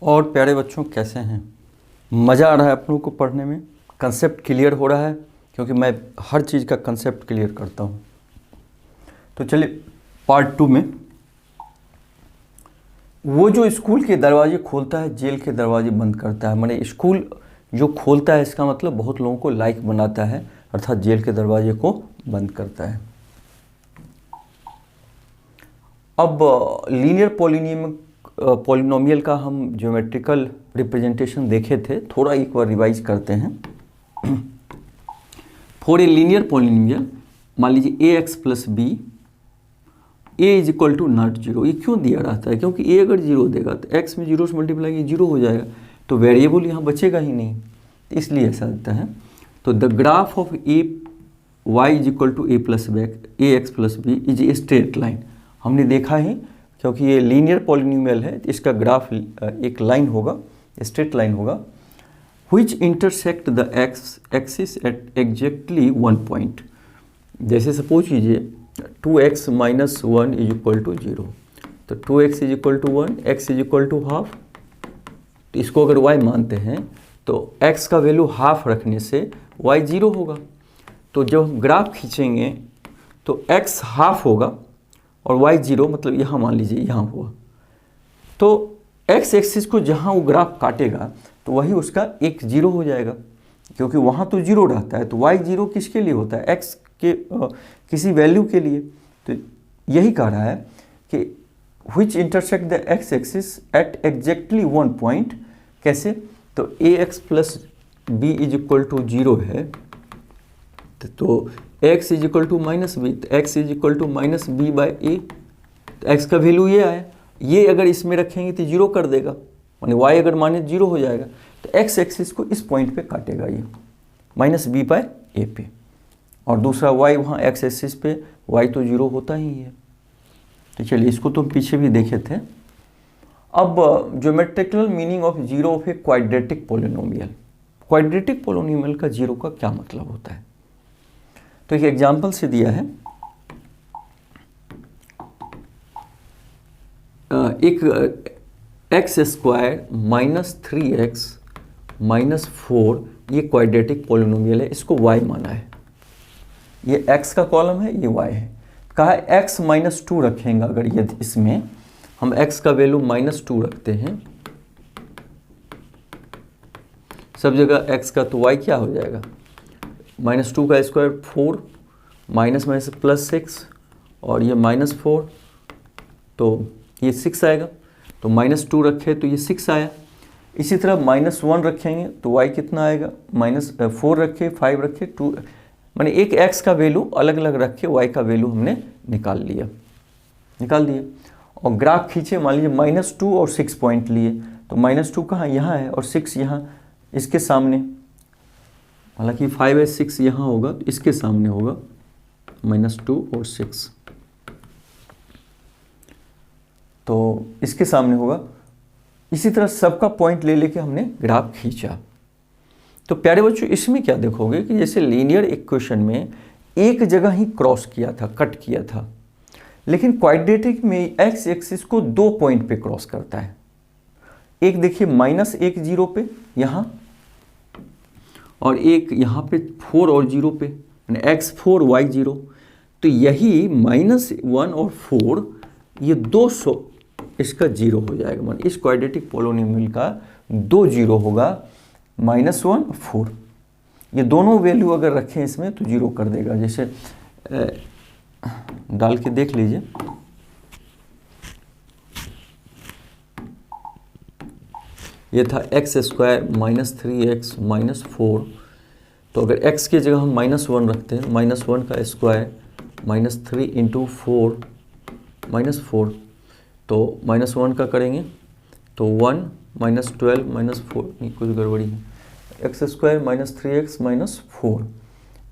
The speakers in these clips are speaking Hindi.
और प्यारे बच्चों कैसे हैं? मज़ा आ रहा है आप लोगों को पढ़ने में? कंसेप्ट क्लियर हो रहा है? क्योंकि मैं हर चीज़ का कंसेप्ट क्लियर करता हूँ। तो चलिए पार्ट 2 में, वो जो स्कूल के दरवाजे खोलता है जेल के दरवाजे बंद करता है। माने स्कूल जो खोलता है इसका मतलब बहुत लोगों को लायक बनाता है, अर्थात जेल के दरवाजे को बंद करता है। अब लीनियर पॉलिनोमियल का हम ज्योमेट्रिकल रिप्रेजेंटेशन देखे थे, थोड़ा एक बार रिवाइज करते हैं। फॉर ए लीनियर पॉलिनोमियल, मान लीजिए a x plus b, a is equal to not zero. ये क्यों दिया रहता है? क्योंकि ए अगर जीरो देगा तो एक्स में जीरो से मल्टीप्लाई ये जीरो हो जाएगा, तो वेरिएबल यहाँ बचेगा ही नहीं, इसलिए ऐसा लगता है। तो the graph of a y is equal to a plus a x plus b is a straight line. हमने देखा है क्योंकि ये लीनियर पॉलिनोमियल है, इसका ग्राफ एक लाइन होगा, स्ट्रेट लाइन होगा। Which intersect the x axis at exactly one point. जैसे सपोज कीजिए 2x minus 1 is equal to 0, तो 2x is equal to 1, x is equal to half. तो इसको अगर y मानते हैं तो x का वैल्यू हाफ रखने से y 0 होगा। तो जब हम ग्राफ खींचेंगे तो x हाफ होगा और y 0, मतलब यहाँ मान लीजिए यहाँ हुआ। तो x एक्सिस को जहाँ वो ग्राफ काटेगा तो वही उसका एक 0 हो जाएगा, क्योंकि वहाँ तो 0 रहता है। तो y 0 किसके लिए होता है? x के किसी वैल्यू के लिए। तो यही कह रहा है कि which intersect the x axis at exactly one point. कैसे? तो a x plus b is equal to 0 है, तो x is equal to minus b, तो x is equal to minus b by a. तो x का वैल्यू ये आया, ये अगर इसमें रखेंगे तो 0 कर देगा, माने y अगर माने 0 हो जाएगा। तो x एक्सिस को इस पॉइंट पे काटेगा ये माइनस बी बाई ए पे, और दूसरा y वहाँ x एक्सिस पे, y तो 0 होता ही है। तो चलिए इसको तो पीछे भी देखे थे। अब geometrical meaning of zero of a quadratic polynomial. Quadratic polynomial का जीरो का क्या मतलब होता है? तो एक एग्जाम्पल से दिया है। एक x square minus 3x minus 4 ये क्वाड्रेटिक पोलिनोमियल है, इसको y माना है। ये x का कॉलम है, ये y है। कहा है x माइनस 2 रखेंगे, अगर ये इसमें हम x का वैल्यू माइनस 2 रखते हैं सब जगह x का, तो y क्या हो जाएगा? माइनस 2 का स्क्वायर 4, माइनस माइनस प्लस 6, और ये माइनस 4, तो ये 6 आएगा। तो माइनस 2 रखे तो ये 6 आया। इसी तरह माइनस 1 रखेंगे तो y कितना आएगा? माइनस 4 रखे, 5 रखे, 2, माने एक x का वैल्यू अलग अलग रख के y का वैल्यू हमने निकाल दिया। और ग्राफ खींचे, मान लीजिए माइनस 2 और 6 पॉइंट लिए, तो माइनस 2 कहाँ? यहाँ है, और 6 यहाँ इसके सामने। हालांकि 5 है, 6 यहाँ होगा, तो इसके सामने होगा माइनस 2 और 6, तो इसके सामने होगा। इसी तरह सबका पॉइंट ले लेके हमने ग्राफ खींचा। तो प्यारे बच्चों इसमें क्या देखोगे कि जैसे लीनियर इक्वेशन में एक जगह ही क्रॉस किया था, कट किया था, लेकिन क्वाड्रेटिक में एक्स एक्सिस को 2 पॉइंट पे क्रॉस करता है। एक देखिए माइनस 1 0 पे यहाँ, और एक यहाँ पे 4 और 0 पे, एक्स 4 वाई 0। तो यही माइनस 1 और 4 ये 200 इसका 0 हो जाएगा। मान इस क्वाड्रेटिक पोलिनोमियल का 2 0 होगा, माइनस 1 4। ये दोनों वैल्यू अगर रखें इसमें तो 0 कर देगा। जैसे डाल के देख लीजिए। ये था x square minus 3x minus 4, तो अगर x की जगह हम माइनस 1 रखते हैं, माइनस 1 का स्क्वायर माइनस 3 इंटू 4 माइनस 4, तो माइनस 1 का करेंगे तो 1 माइनस 12 माइनस 4, नहीं कुछ गड़बड़ी है, x square minus 3x minus 4,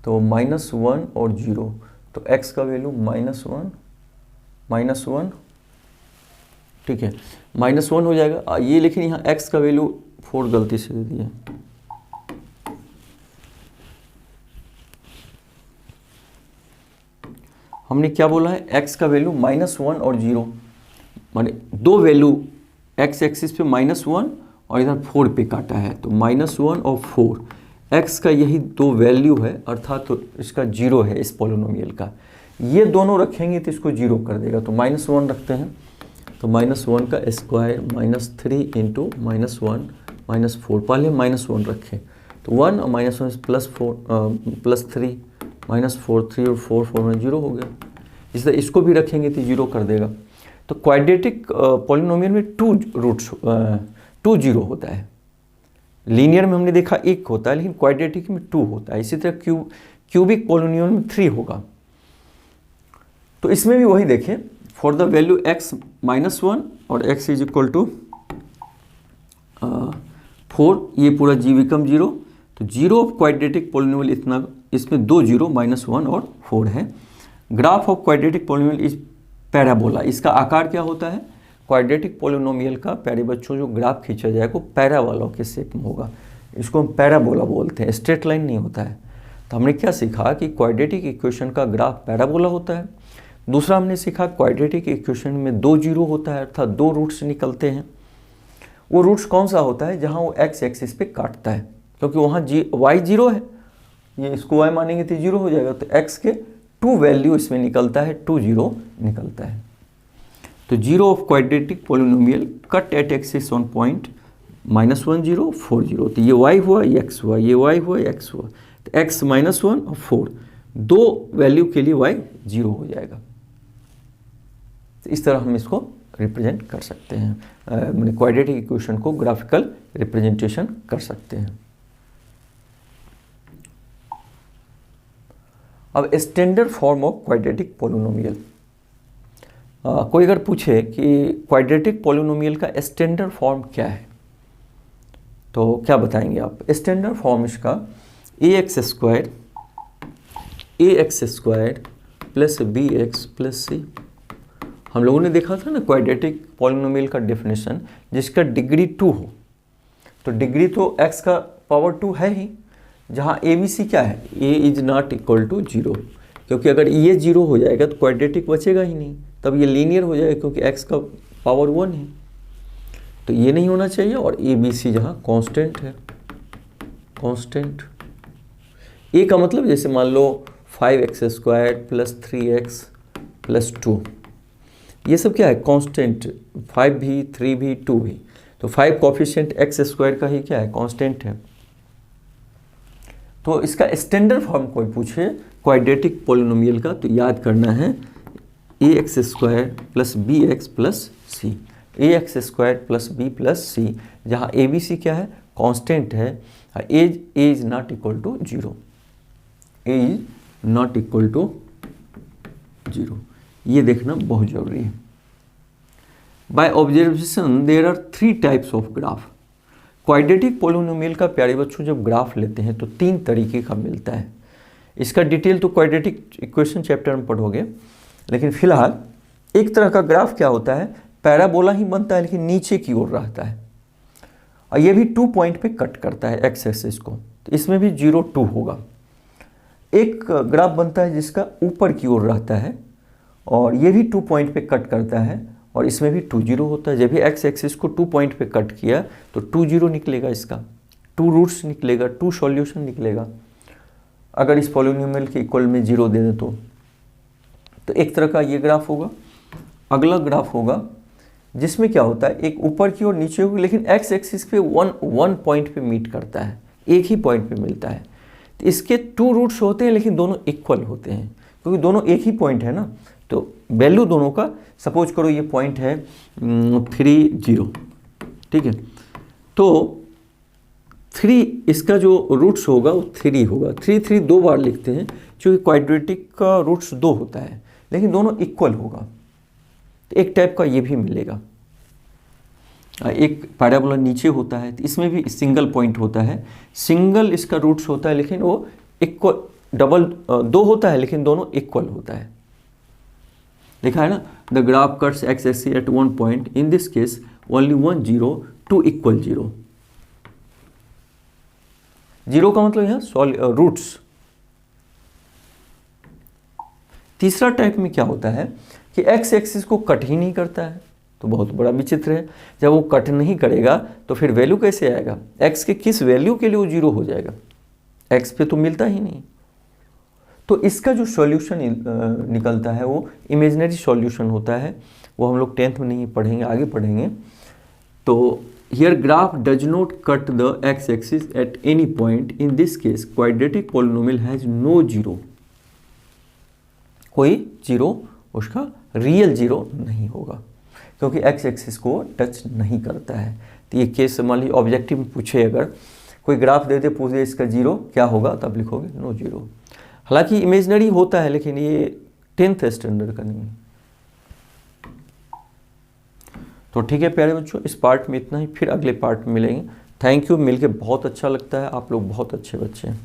तो माइनस 1 और 0, तो x का वैल्यू माइनस 1, ठीक है, माइनस 1 हो जाएगा ये। लेकिन यहाँ x का वैल्यू 4 गलती से दे दिया, हमने क्या बोला है? x का वैल्यू माइनस 1 और 0, माने 2 वैल्यू एक्स एक्सिस पे -1 और इधर 4 पे काटा है, तो -1 और 4 एक्स का यही दो वैल्यू है, अर्थात तो इसका 0 है इस पॉलिनोमियल का। ये दोनों रखेंगे तो इसको 0 कर देगा, तो -1 रखते हैं, तो -1 का स्क्वायर -3 इंटू -1 -4, पहले -1 रखें तो 1 और -1 +3 -4, 3 और 4 4 में 0 हो गया। इस तरह इसको भी रखेंगे तो 0 कर देगा। तो क्वाड्रेटिक पॉलिनोमियल में 2 0 होता है। लीनियर में हमने देखा 1 होता है, लेकिन क्वाड्रेटिक में 2 होता है। इसी तरह क्यूबिक पॉलिनोमियल में 3 होगा। तो इसमें भी वही देखें, फॉर द वैल्यू x -1 और x इज इक्वल टू 4, ये पूरा g बिकम 0, तो 0 ऑफ क्वाड्रेटिक पॉलिनोमियल इतना, इसमें 2 0 -1 और 4 है। Graph of quadratic polynomial is parabola. इसका आकार क्या होता है? क्वाड्रेटिक पॉलिनोमियल का प्यारे बच्चों जो ग्राफ खींचा जाएगा वो पैराबोला के शेप में होगा। इसको हम पैराबोला बोलते हैं, स्ट्रेट लाइन नहीं होता है। तो हमने क्या सीखा कि क्वाड्रेटिक इक्वेशन का ग्राफ पैराबोला होता है। दूसरा हमने सीखा क्वाड्रेटिक इक्वेशन में 2 0 होता है, अर्थात 2 रूट्स निकलते हैं। वो रूट्स कौन सा होता है? जहाँ वो एक्स एक्सिस पे काटता है, क्योंकि वहाँ y 0 है, ये इसको y मानेंगे तो 0 हो जाएगा। तो x के 2 वैल्यू इसमें निकलता है, 2 0 निकलता है। तो 0 of quadratic polynomial cut at axis on point -1 0 4 0। तो ये y हुआ, ये x हुआ, ये y हुआ, ये x हुआ। तो x -1 और 4 दो वैल्यू के लिए y 0 हो जाएगा। तो इस तरह हम इसको रिप्रेजेंट कर सकते हैं, मैंने क्वाड्रेटिक इक्वेशन को ग्राफिकल रिप्रेजेंटेशन कर सकते हैं। अब standard form of quadratic polynomial. कोई अगर पूछे कि क्वाड्रेटिक पॉलिनोमियल का स्टैंडर्ड फॉर्म क्या है, तो क्या बताएंगे आप? स्टैंडर्ड फॉर्म इसका ax square plus bx plus c। हम लोगों ने देखा था ना क्वाड्रेटिक पॉलिनोमियल का डेफिनेशन, जिसका डिग्री 2 हो। तो डिग्री तो x का पावर 2 है ही, जहाँ ABC क्या है? a is not equal to 0, क्योंकि अगर ये 0 हो जाएगा तो क्वाड्रेटिक बचेगा ही नहीं, तब ये लीनियर हो जाएगा, क्योंकि x का पावर 1 है। तो ये नहीं होना चाहिए। और ABC जहाँ कांस्टेंट है, कांस्टेंट। a का मतलब जैसे मान लो 5x square plus 3x plus 2, ये सब क्या है? कांस्टेंट। 5 भी, 3 भी, 2 भी। तो 5 कोफिशिएंट x स्क्वायर का ही क्या है? कांस्टेंट है। तो इसका स्टैंडर्ड फॉर्म कोई पूछे क्वाड्रेटिक पॉलिनोमियल का, तो याद करना है ax square plus bx plus c, ax square plus b plus c, जहाँ abc क्या है? कांस्टेंट है। a is not equal to 0, a is not equal to 0, ये देखना बहुत जरूरी है। By observation there are 3 types of graph. Quadratic polynomial का प्यारे बच्चों जब ग्राफ लेते हैं तो 3 तरीके का मिलता है। इसका डिटेल तो क्वाड्रेटिक इक्वेशन चैप्टर में पढ़ोगे, लेकिन फिलहाल एक तरह का ग्राफ क्या होता है? पैराबोला ही बनता है, लेकिन नीचे की ओर रहता है, और ये भी 2 पॉइंट पे कट करता है एक्स एक्सिस को, तो इसमें भी 0 2 होगा। एक ग्राफ बनता है जिसका ऊपर की ओर रहता है, और ये भी 2 पॉइंट पे कट करता है, और इसमें भी 2 0 होता है। जब भी एक्स एक्सिस को 2 पॉइंट पे कट किया तो 2 0 निकलेगा, इसका 2 रूट्स निकलेगा, 2 सॉल्यूशन निकलेगा। अगर इस पॉलिनोमियल के इक्वल में 0 दे दें तो एक तरह का ये ग्राफ होगा। अगला ग्राफ होगा जिसमें क्या होता है? एक ऊपर की ओर नीचे होगी, लेकिन एक्स एक्सिस पे 1 पॉइंट पे मीट करता है, एक ही पॉइंट पे मिलता है। तो इसके 2 रूट्स होते हैं, लेकिन दोनों इक्वल होते हैं, क्योंकि दोनों एक ही पॉइंट है ना। तो वैल्यू दोनों का, सपोज करो ये पॉइंट है 3 0, ठीक है। तो 3 इसका जो रूट्स होगा वो 3 होगा। 3 3 2 बार लिखते हैं, क्योंकि क्वाड्रेटिक का रूट्स 2 होता है, लेकिन दोनों इक्वल होगा। तो एक टाइप का ये भी मिलेगा। एक पैराबोला नीचे होता है, तो इसमें भी सिंगल पॉइंट होता है, सिंगल इसका रूट्स होता है, लेकिन वो इक्वल, डबल 2 होता है, लेकिन दोनों इक्वल होता है। लिखा है ना, the graph cuts x axis eight 1 point, in this case only 1 0 2 equal 0। 0 का मतलब यहाँ रूट्स। तीसरा टाइप में क्या होता है कि एक्स एक्सिस को कट ही नहीं करता है, तो बहुत बड़ा विचित्र है। जब वो कट नहीं करेगा तो फिर वैल्यू कैसे आएगा, x के किस वैल्यू के लिए वो 0 हो जाएगा, x पे तो मिलता ही नहीं। तो इसका जो सॉल्यूशन निकलता है वो इमेजिनरी सॉल्यूशन होता है, वो हम लोग 10th में नहीं पढ़ेंगे, आगे पढ़ेंगे। तो here graph does not cut the x axis at any point, in this case quadratic polynomial has no zero, कोई जीरो उसका रियल जीरो नहीं होगा क्योंकि एक्स एक्सिस को टच नहीं करता है। तो ये केस मान लीजिए ऑब्जेक्टिव में पूछे, अगर कोई ग्राफ दे दे पूछे इसका जीरो क्या होगा, तब लिखोगे नो जीरो। हालांकि इमेजिनरी होता है लेकिन ये 10th स्टैंडर्ड का नहीं है। तो ठीक है प्यारे बच्चों, इस पार्ट में इतना ही, फिर अगले पार्ट में मिलेंगे। थैंक यू, मिलके बहुत अच्छा लगता है, आप लोग बहुत अच्छे बच्चे हैं।